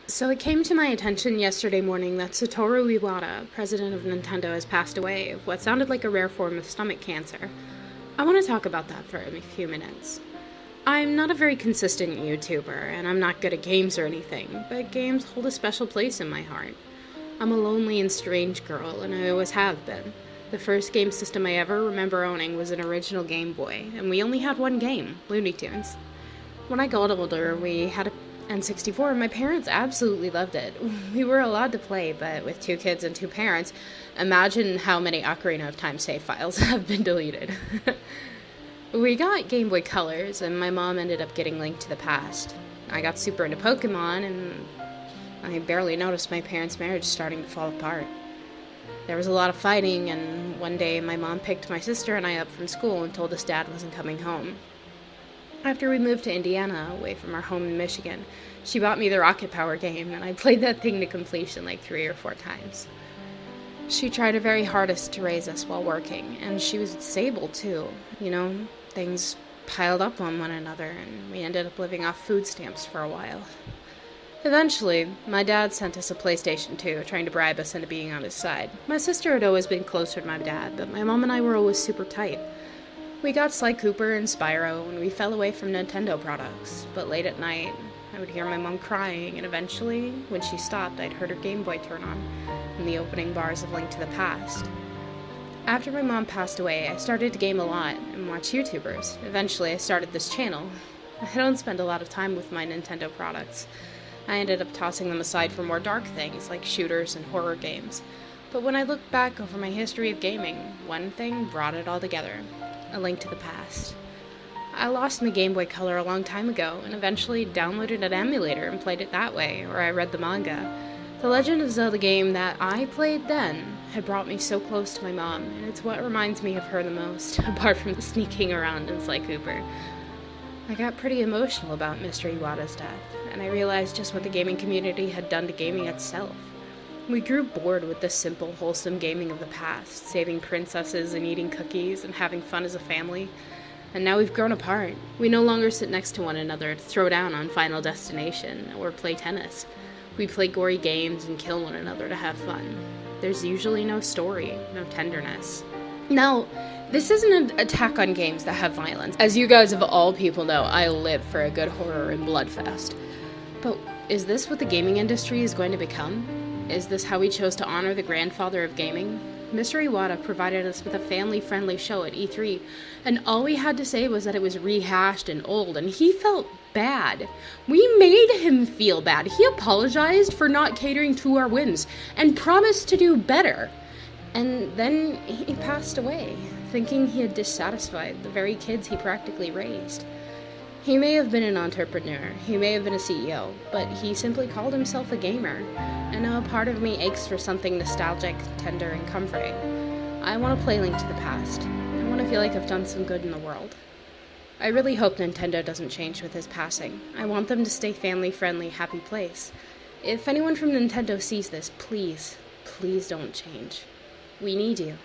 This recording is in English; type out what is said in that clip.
So it came to my attention yesterday morning that Satoru Iwata, president of Nintendo, has passed away of what sounded like a rare form of stomach cancer. I want to talk about that for a few minutes. I'm not a very consistent YouTuber, and I'm not good at games or anything, but games hold a special place in my heart. I'm a lonely and strange girl, and I always have been. The first game system I ever remember owning was an original Game Boy, and we only had one game, Looney Tunes. When I got older, we had a N64, and my parents absolutely loved it. We were allowed to play, but with two kids and two parents, imagine how many Ocarina of Time save files have been deleted. We got Game Boy Colors, and my mom ended up getting Link to the Past. I got super into Pokemon, and I barely noticed my parents' marriage starting to fall apart. There was a lot of fighting, and one day my mom picked my sister and I up from school and told us Dad wasn't coming home. After we moved to Indiana, away from our home in Michigan, she bought me the Rocket Power game, and I played that thing to completion like 3 or 4 times. She tried her very hardest to raise us while working, and she was disabled too. Things piled up on one another, and we ended up living off food stamps for a while. Eventually, my dad sent us a PlayStation 2, trying to bribe us into being on his side. My sister had always been closer to my dad, but my mom and I were always super tight. We got Sly Cooper and Spyro, and we fell away from Nintendo products. But late at night, I would hear my mom crying, and eventually, when she stopped, I'd heard her Game Boy turn on, and the opening bars of Link to the Past. After my mom passed away, I started to game a lot and watch YouTubers. Eventually, I started this channel. I don't spend a lot of time with my Nintendo products. I ended up tossing them aside for more dark things, like shooters and horror games. But when I look back over my history of gaming, one thing brought it all together. A Link to the Past. I lost my Game Boy Color a long time ago, and eventually downloaded an emulator and played it that way, or I read the manga. The Legend of Zelda game that I played then had brought me so close to my mom, and it's what reminds me of her the most, apart from the sneaking around in Sly Cooper. I got pretty emotional about Mr. Iwata's death, and I realized just what the gaming community had done to gaming itself. We grew bored with the simple, wholesome gaming of the past, saving princesses and eating cookies and having fun as a family. And now we've grown apart. We no longer sit next to one another to throw down on Final Destination or play tennis. We play gory games and kill one another to have fun. There's usually no story, no tenderness. Now, this isn't an attack on games that have violence. As you guys of all people know, I live for a good horror and bloodfest. But is this what the gaming industry is going to become? Is this how we chose to honor the grandfather of gaming? Mr. Iwata provided us with a family-friendly show at E3, and all we had to say was that it was rehashed and old, and he felt bad. We made him feel bad. He apologized for not catering to our whims, and promised to do better. And then he passed away, thinking he had dissatisfied the very kids he practically raised. He may have been an entrepreneur, he may have been a CEO, but he simply called himself a gamer. And now a part of me aches for something nostalgic, tender, and comforting. I want to play Link to the Past. I want to feel like I've done some good in the world. I really hope Nintendo doesn't change with his passing. I want them to stay family-friendly, happy place. If anyone from Nintendo sees this, please, please don't change. We need you.